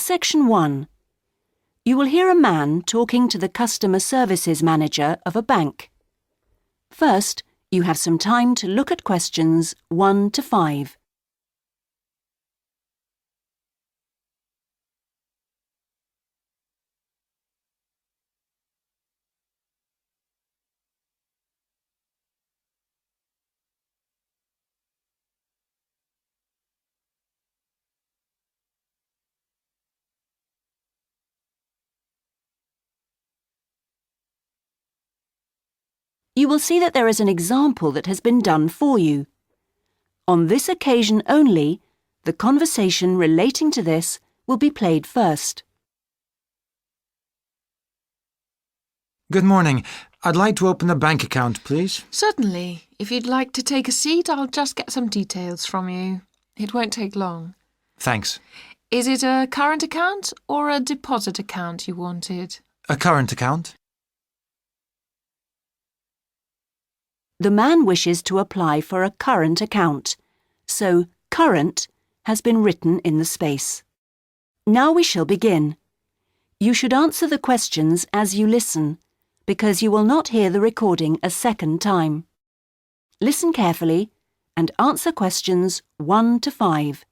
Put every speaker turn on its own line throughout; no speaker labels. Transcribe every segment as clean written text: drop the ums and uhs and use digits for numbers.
Section 1. You will hear a man talking to the customer services manager of a bank. First, you have some time to look at questions 1 to 5. You will see that there is an example that has been done for you. On this occasion only, the conversation relating to this will be played first.
Good morning. I'd like to open a bank account, please.
Certainly. If you'd like to take a seat, I'll just get some details from you. It won't take long.
Thanks.
Is it a current account or a deposit account you wanted?
A current account?
The man wishes to apply for a current account, so current has been written in the space. Now we shall begin. You should answer the questions as you listen, because you will not hear the recording a second time. Listen carefully and answer questions 1 to 5.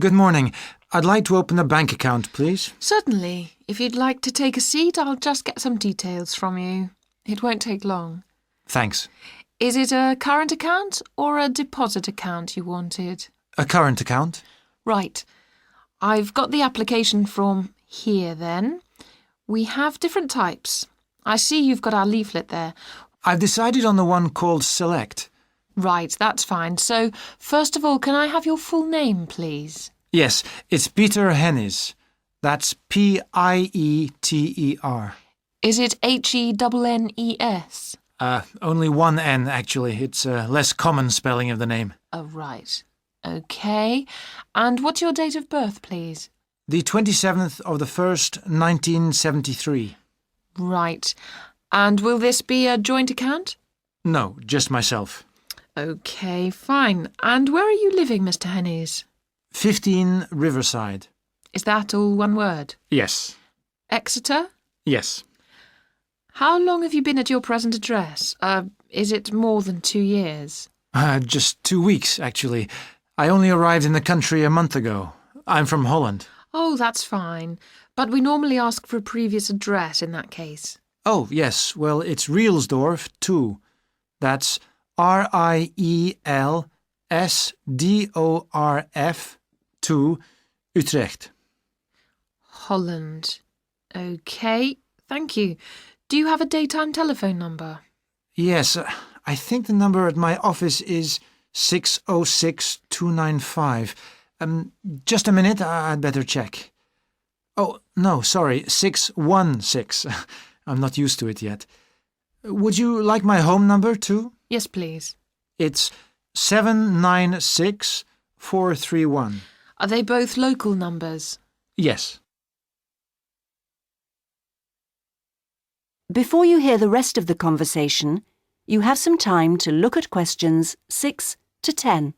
Good morning. I'd like to open a bank account, please.
Certainly. If you'd like to take a seat, I'll just get some details from you. It won't take long.
Thanks.
Is it a current account or a deposit account you wanted?
A current account?
Right. I've got the application form here then. We have different types. I see you've got our leaflet there.
I've decided on the one called Select.
Right, that's fine. So, first of all, can I have your full name, please?
Yes, it's Peter Hennis. That's P-I-E-T-E-R.
Is it Hennes?
Only one N, actually. It's a less common spelling of the name.
Oh, right. OK. And what's your date of birth, please?
The 27th of the 1st, 1973.
Right. And will this be a joint account?
No, just myself.
OK, fine. And where are you living, Mr. Hennes?
15 Riverside.
Is that all one word?
Yes.
Exeter?
Yes.
How long have you been at your present address? Is it more than 2 years?
Just 2 weeks, actually. I only arrived in the country a month ago. I'm from Holland.
Oh, that's fine. But we normally ask for a previous address in that case.
Oh, yes. Well, it's Rielsdorf 2. That's R-I-E-L-S-D-O-R-F 2, Utrecht.
Holland. OK, thank you. Do you have a daytime telephone number?
Yes, I think the number at my office is 606-295. Just a minute, I'd better check. Oh, no, sorry, 616. I'm not used to it yet. Would you like my home number too?
Yes, please.
It's 796431.
Are they both local numbers?
Yes.
Before you hear the rest of the conversation, you have some time to look at questions 6 to 10.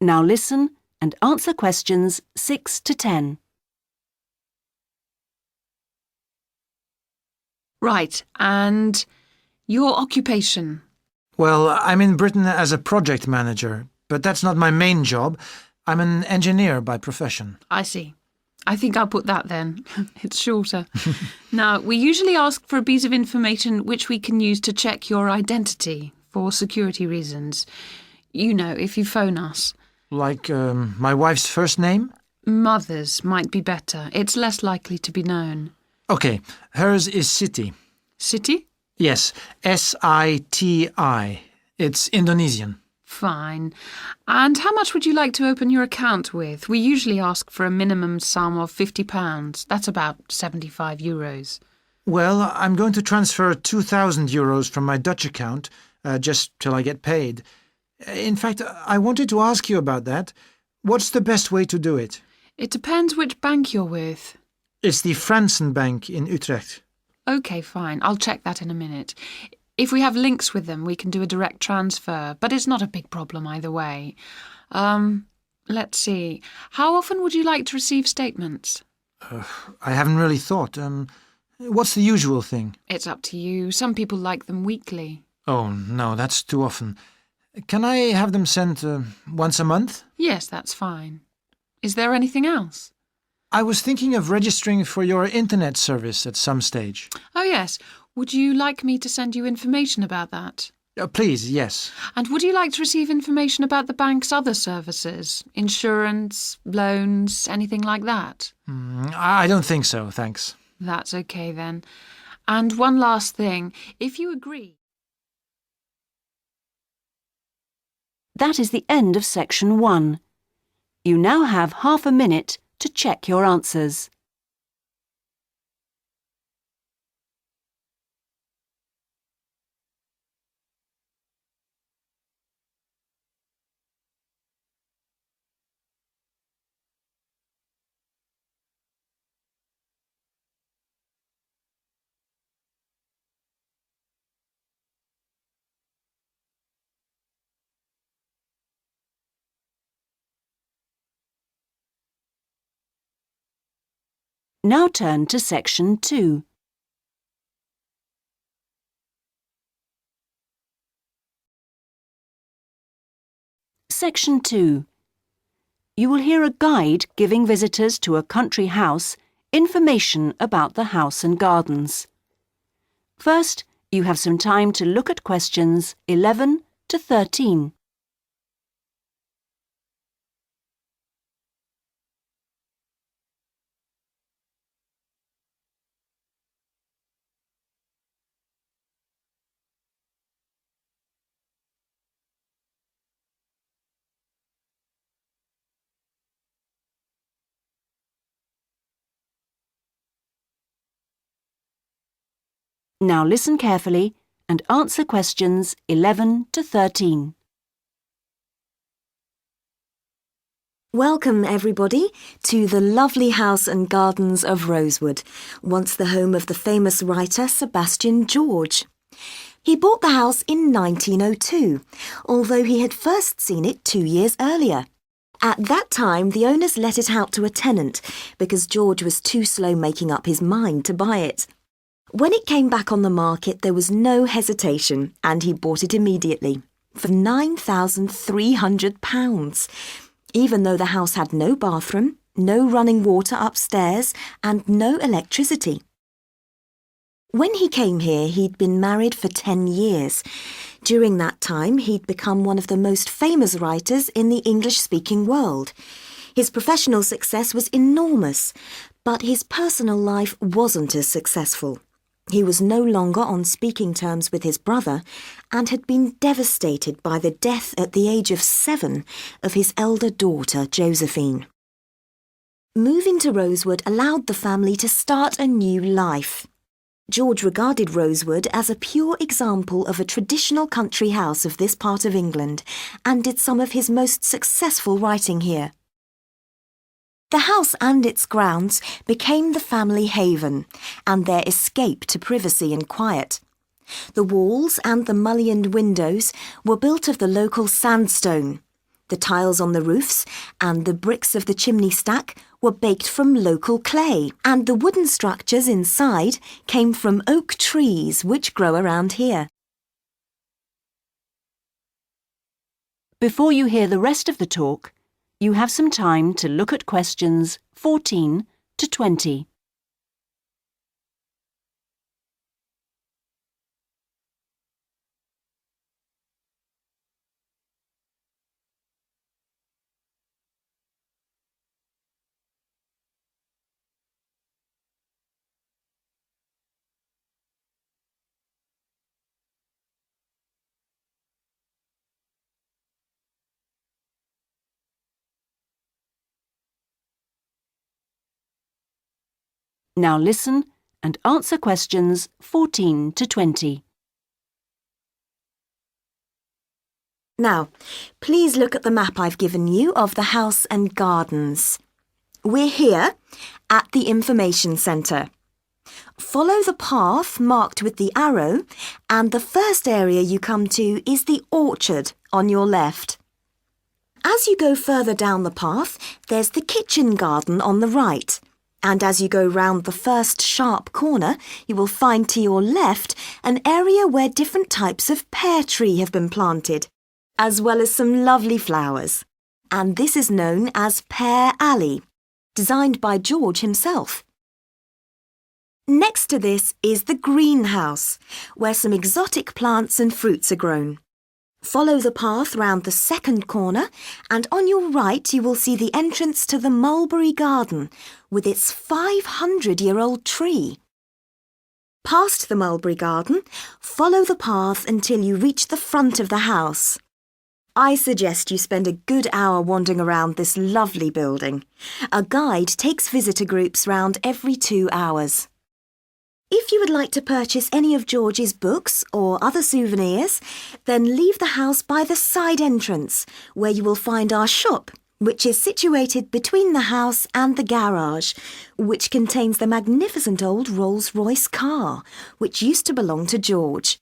Now listen and answer questions 6 to 10.
Right, and your occupation?
Well, I'm in Britain as a project manager, but that's not my main job. I'm an engineer by profession.
I see. I think I'll put that then. It's shorter. Now, we usually ask for a piece of information which we can use to check your identity for security reasons. You know, if you phone us.
Like my wife's first name?
Mother's might be better. It's less likely to be known.
Okay, hers is Siti.
Siti?
Yes, S-I-T-I. It's Indonesian.
Fine. And how much would you like to open your account with? We usually ask for a minimum sum of £50. That's about €75.
Well, I'm going to transfer 2,000 euros from my Dutch account, just till I get paid. In fact, I wanted to ask you about that. What's the best way to do it?
It depends which bank you're with.
It's the Fransen Bank in Utrecht.
OK, fine. I'll check that in a minute. If we have links with them, we can do a direct transfer, but it's not a big problem either way. Let's see. How often would you like to receive statements?
I haven't really thought. What's the usual thing?
It's up to you. Some people like them weekly.
Oh, no, that's too often. Can I have them sent once a month?
Yes, that's fine. Is there anything else?
I was thinking of registering for your internet service at some stage.
Oh, yes. Would you like me to send you information about that?
Please, yes.
And would you like to receive information about the bank's other services? Insurance, loans, anything like that?
I don't think so, thanks.
That's OK then. And one last thing. If you agree...
That is the end of section 1. You now have half a minute to check your answers. Now turn to section 2. Section 2. You will hear a guide giving visitors to a country house information about the house and gardens. First, you have some time to look at questions 11 to 13. Now listen carefully and answer questions 11 to 13.
Welcome, everybody, to the lovely house and gardens of Rosewood, once the home of the famous writer Sebastian George. He bought the house in 1902, although he had first seen it 2 years earlier. At that time, the owners let it out to a tenant because George was too slow making up his mind to buy it. When it came back on the market, there was no hesitation, and he bought it immediately for £9,300, even though the house had no bathroom, no running water upstairs, and no electricity. When he came here, he'd been married for 10 years. During that time, he'd become one of the most famous writers in the English-speaking world. His professional success was enormous, but his personal life wasn't as successful. He was no longer on speaking terms with his brother and had been devastated by the death at the age of 7 of his elder daughter, Josephine. Moving to Rosewood allowed the family to start a new life. George regarded Rosewood as a pure example of a traditional country house of this part of England and did some of his most successful writing here. The house and its grounds became the family haven and their escape to privacy and quiet. The walls and the mullioned windows were built of the local sandstone. The tiles on the roofs and the bricks of the chimney stack were baked from local clay, and the wooden structures inside came from oak trees which grow around here.
Before you hear the rest of the talk, you have some time to look at questions 14 to 20. Now listen and answer questions 14 to 20.
Now, please look at the map I've given you of the house and gardens. We're here at the information centre. Follow the path marked with the arrow, and the first area you come to is the orchard on your left. As you go further down the path, there's the kitchen garden on the right. And as you go round the first sharp corner, you will find to your left an area where different types of pear tree have been planted, as well as some lovely flowers. And this is known as Pear Alley, designed by George himself. Next to this is the greenhouse, where some exotic plants and fruits are grown. Follow the path round the second corner, and on your right you will see the entrance to the mulberry garden with its 500-year-old tree. Past the mulberry garden, follow the path until you reach the front of the house. I suggest you spend a good hour wandering around this lovely building. A guide takes visitor groups round every 2 hours. If you would like to purchase any of George's books or other souvenirs, then leave the house by the side entrance, where you will find our shop, which is situated between the house and the garage, which contains the magnificent old Rolls-Royce car, which used to belong to George.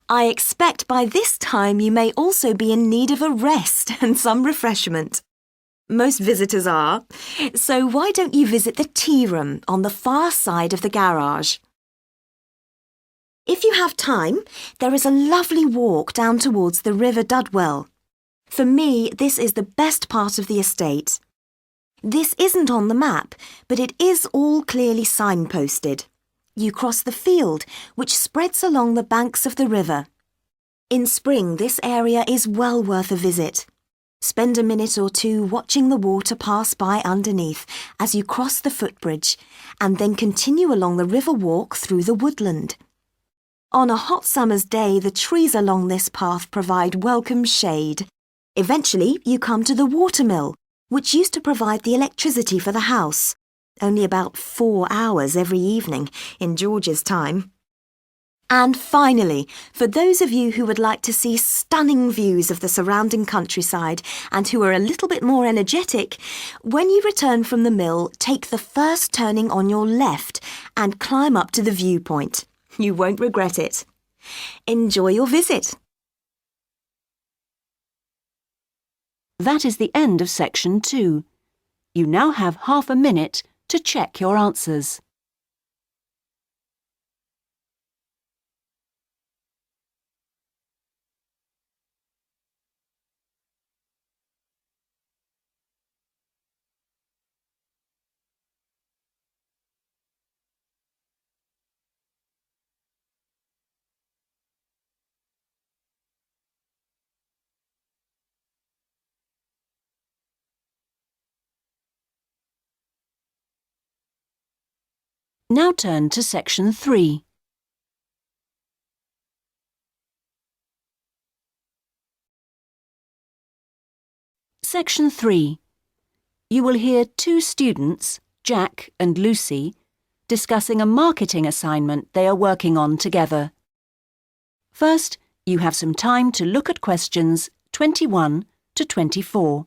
I expect by this time you may also be in need of a rest and some refreshment. Most visitors are, so why don't you visit the tea room on the far side of the garage? If you have time, there is a lovely walk down towards the River Dudwell. For me, this is the best part of the estate. This isn't on the map, but it is all clearly signposted. You cross the field, which spreads along the banks of the river. In spring, this area is well worth a visit. Spend a minute or two watching the water pass by underneath as you cross the footbridge, and then continue along the river walk through the woodland. On a hot summer's day, the trees along this path provide welcome shade. Eventually, you come to the watermill, which used to provide the electricity for the house, only about 4 hours every evening in George's time. And finally, for those of you who would like to see stunning views of the surrounding countryside and who are a little bit more energetic, when you return from the mill, take the first turning on your left and climb up to the viewpoint. You won't regret it. Enjoy your visit.
That is the end of section 2. You now have half a minute to check your answers. Now turn to section 3. Section 3. You will hear 2 students, Jack and Lucy, discussing a marketing assignment they are working on together. First, you have some time to look at questions 21 to 24.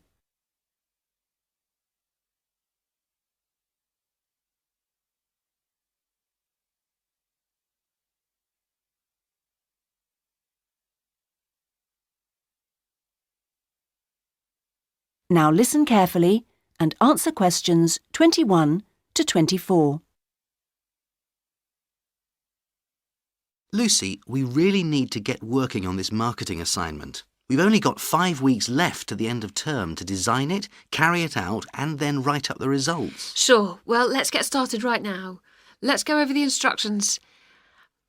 Now listen carefully and answer questions 21 to 24.
Lucy, we really need to get working on this marketing assignment. We've only got 5 weeks left to the end of term to design it, carry it out, and then write up the results.
Sure. Well, let's get started right now. Let's go over the instructions.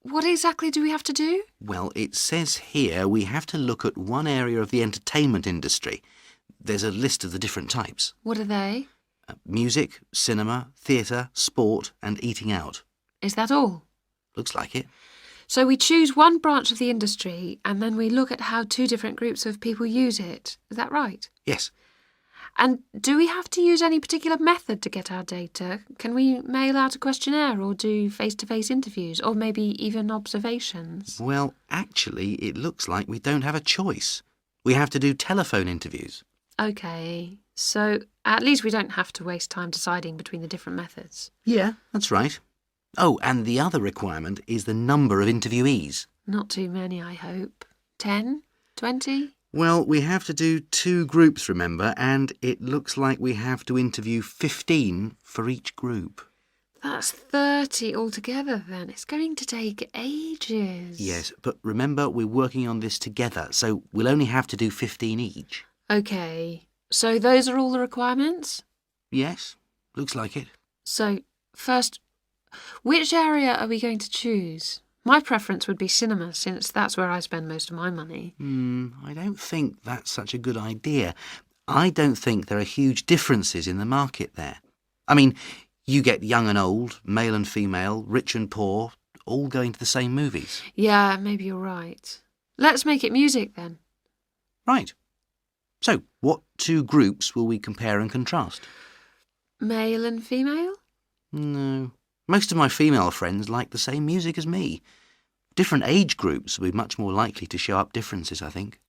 What exactly do we have to do?
Well, it says here we have to look at one area of the entertainment industry. There's a list of the different types.
What are they?
Music, cinema, theatre, sport, and eating out.
Is that all?
Looks like it.
So we choose one branch of the industry and then we look at how 2 different groups of people use it. Is that right?
Yes.
And do we have to use any particular method to get our data? Can we mail out a questionnaire or do face-to-face interviews or maybe even observations?
Well, actually, it looks like we don't have a choice. We have to do telephone interviews.
OK, so at least we don't have to waste time deciding between the different methods.
Yeah, that's right. Oh, and the other requirement is the number of interviewees.
Not too many, I hope. 10? 20?
Well, we have to do 2 groups, remember, and it looks like we have to interview 15 for each group.
That's 30 altogether then. It's going to take ages.
Yes, but remember we're working on this together, so we'll only have to do 15 each.
OK, so those are all the requirements?
Yes, looks like it.
So, first, which area are we going to choose? My preference would be cinema, since that's where I spend most of my money.
I don't think that's such a good idea. I don't think there are huge differences in the market there. I mean, you get young and old, male and female, rich and poor, all going to the same movies.
Yeah, maybe you're right. Let's make it music then.
Right. So, what 2 groups will we compare and contrast?
Male and female?
No. Most of my female friends like the same music as me. Different age groups will be much more likely to show up differences, I think.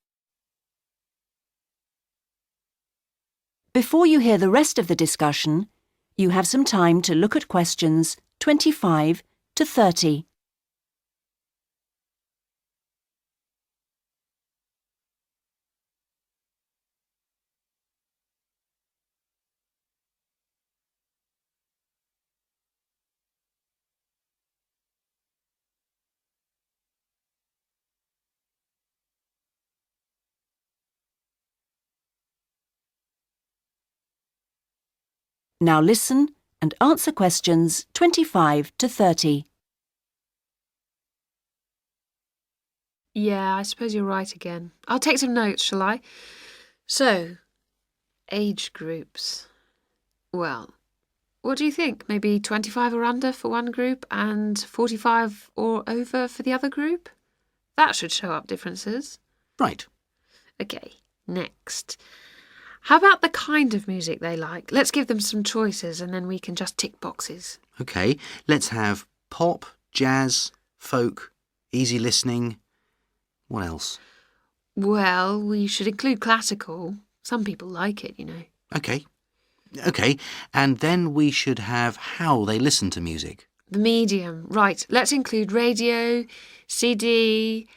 Before you hear the rest of the discussion, you have some time to look at questions 25 to 30. Now listen and answer questions 25 to 30.
Yeah, I suppose you're right again. I'll take some notes, shall I? So, age groups. Well, what do you think? Maybe 25 or under for one group and 45 or over for the other group? That should show up differences.
Right.
OK, next. How about the kind of music they like? Let's give them some choices and then we can just tick boxes.
OK, let's have pop, jazz, folk, easy listening. What else?
Well, we should include classical. Some people like it, you know.
OK, and then we should have how they listen to music.
The medium. Right, let's include radio, CD,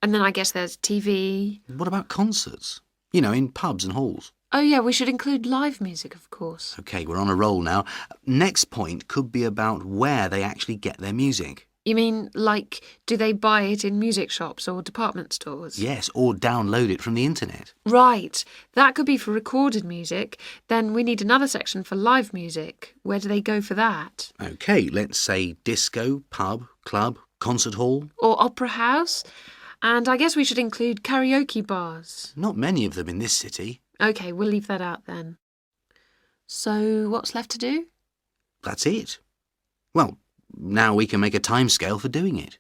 and then I guess there's TV.
What about concerts? You know, in pubs and halls.
Oh yeah, we should include live music, of course.
OK, we're on a roll now. Next point could be about where they actually get their music.
You mean, like, do they buy it in music shops or department stores?
Yes, or download it from the internet.
Right, that could be for recorded music. Then we need another section for live music. Where do they go for that?
OK, let's say disco, pub, club, concert hall.
Or opera house? And I guess we should include karaoke bars.
Not many of them in this city.
OK, we'll leave that out then. So what's left to do?
That's it. Well, now we can make a timescale for doing it.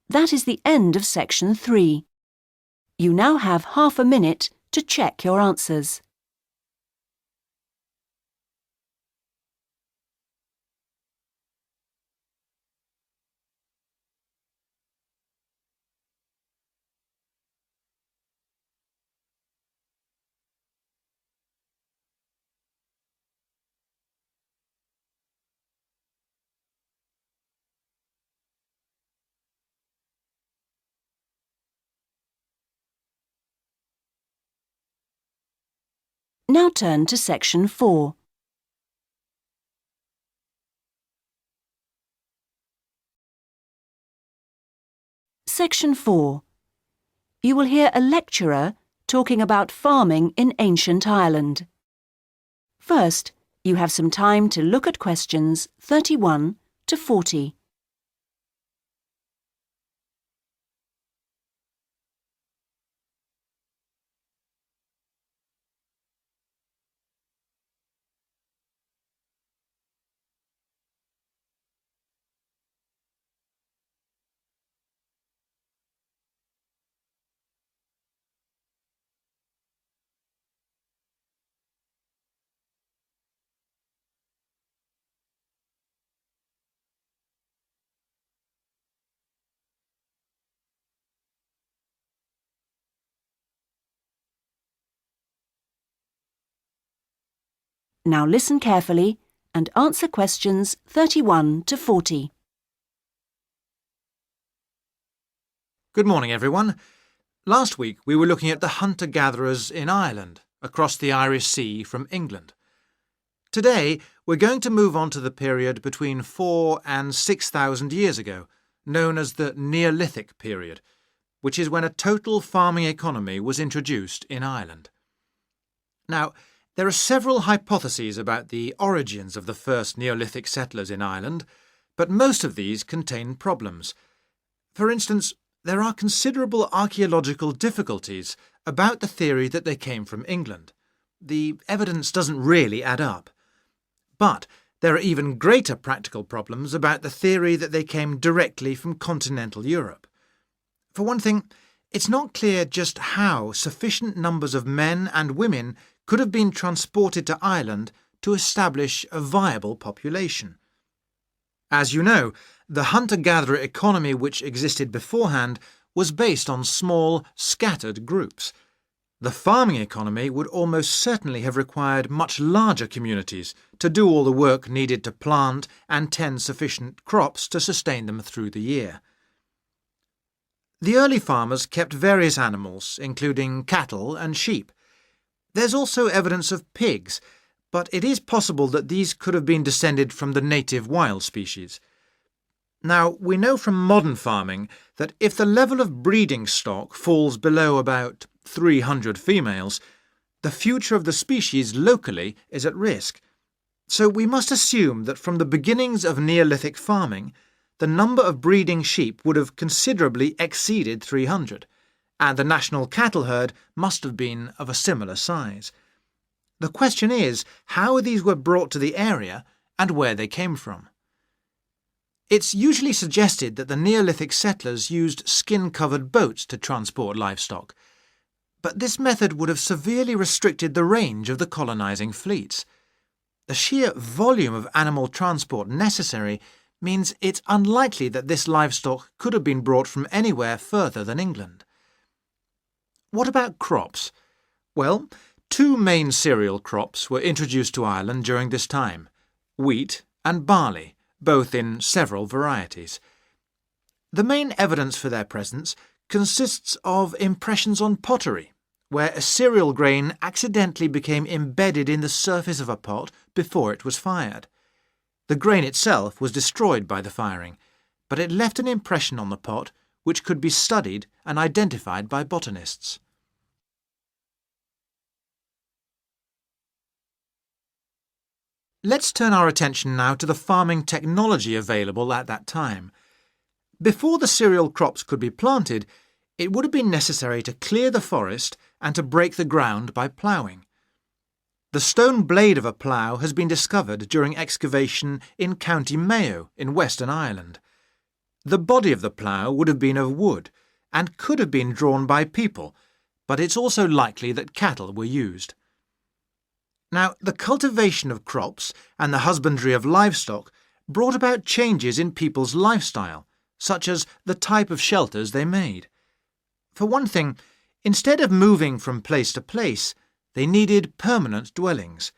That is the end of section 3. You now have half a minute to check your answers. Now turn to section 4. Section 4. You will hear a lecturer talking about farming in ancient Ireland. First, you have some time to look at questions 31 to 40. Now listen carefully and answer questions 31 to 40.
Good morning, everyone. Last week we were looking at the hunter-gatherers in Ireland, across the Irish Sea from England. Today we're going to move on to the period between 4,000 and 6,000 years ago, known as the Neolithic period, which is when a total farming economy was introduced in Ireland. Now, there are several hypotheses about the origins of the first Neolithic settlers in Ireland, but most of these contain problems. For instance, there are considerable archaeological difficulties about the theory that they came from England. The evidence doesn't really add up. But there are even greater practical problems about the theory that they came directly from continental Europe. For one thing, it's not clear just how sufficient numbers of men and women could have been transported to Ireland to establish a viable population. As you know, the hunter-gatherer economy which existed beforehand was based on small, scattered groups. The farming economy would almost certainly have required much larger communities to do all the work needed to plant and tend sufficient crops to sustain them through the year. The early farmers kept various animals, including cattle and sheep. There's also evidence of pigs, but it is possible that these could have been descended from the native wild species. Now, we know from modern farming that if the level of breeding stock falls below about 300 females, the future of the species locally is at risk. So we must assume that from the beginnings of Neolithic farming, the number of breeding sheep would have considerably exceeded 300, and the national cattle herd must have been of a similar size. The question is how these were brought to the area and where they came from. It's usually suggested that the Neolithic settlers used skin-covered boats to transport livestock, but this method would have severely restricted the range of the colonising fleets. The sheer volume of animal transport necessary means it's unlikely that this livestock could have been brought from anywhere further than England. What about crops? Well, two main cereal crops were introduced to Ireland during this time: wheat and barley, both in several varieties. The main evidence for their presence consists of impressions on pottery, where a cereal grain accidentally became embedded in the surface of a pot before it was fired. The grain itself was destroyed by the firing, but it left an impression on the pot which could be studied and identified by botanists. Let's turn our attention now to the farming technology available at that time. Before the cereal crops could be planted, it would have been necessary to clear the forest and to break the ground by ploughing. The stone blade of a plough has been discovered during excavation in County Mayo in Western Ireland. The body of the plough would have been of wood and could have been drawn by people, but it's also likely that cattle were used. Now, the cultivation of crops and the husbandry of livestock brought about changes in people's lifestyle, such as the type of shelters they made. For one thing, instead of moving from place to place, they needed permanent dwellings.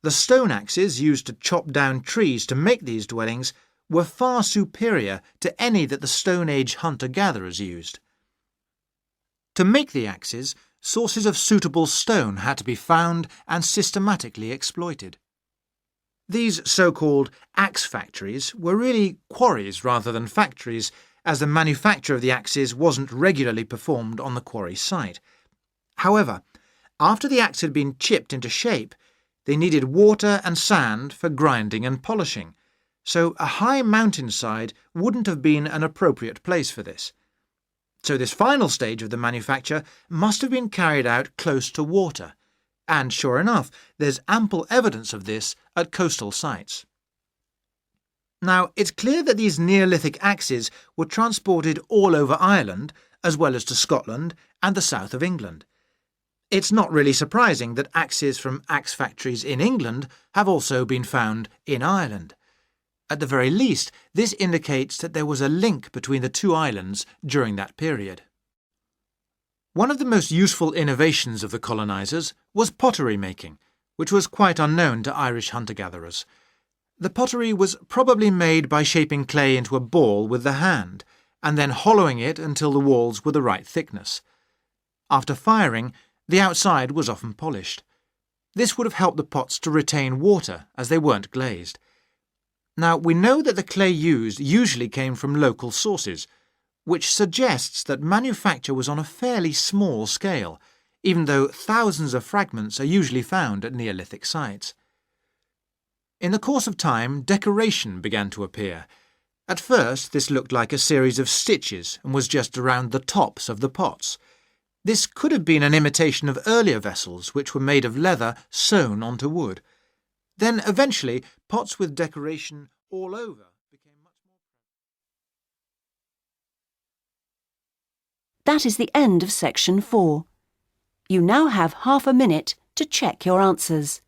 The stone axes used to chop down trees to make these dwellings were far superior to any that the Stone Age hunter-gatherers used. To make the axes, sources of suitable stone had to be found and systematically exploited. These so-called axe factories were really quarries rather than factories, as the manufacture of the axes wasn't regularly performed on the quarry site. However, after the axe had been chipped into shape, they needed water and sand for grinding and polishing, so a high mountainside wouldn't have been an appropriate place for this. So this final stage of the manufacture must have been carried out close to water, and sure enough, there's ample evidence of this at coastal sites. Now, it's clear that these Neolithic axes were transported all over Ireland, as well as to Scotland and the south of England. It's not really surprising that axes from axe factories in England have also been found in Ireland. At the very least, this indicates that there was a link between the two islands during that period. One of the most useful innovations of the colonisers was pottery making, which was quite unknown to Irish hunter-gatherers. The pottery was probably made by shaping clay into a ball with the hand, and then hollowing it until the walls were the right thickness. After firing, the outside was often polished. This would have helped the pots to retain water, as they weren't glazed. Now, we know that the clay used usually came from local sources, which suggests that manufacture was on a fairly small scale, even though thousands of fragments are usually found at Neolithic sites. In the course of time, decoration began to appear. At first, this looked like a series of stitches and was just around the tops of the pots. This could have been an imitation of earlier vessels, which were made of leather sewn onto wood. Then, eventually, pots with decoration all over became much more...
That is the end of section 4. You now have half a minute to check your answers.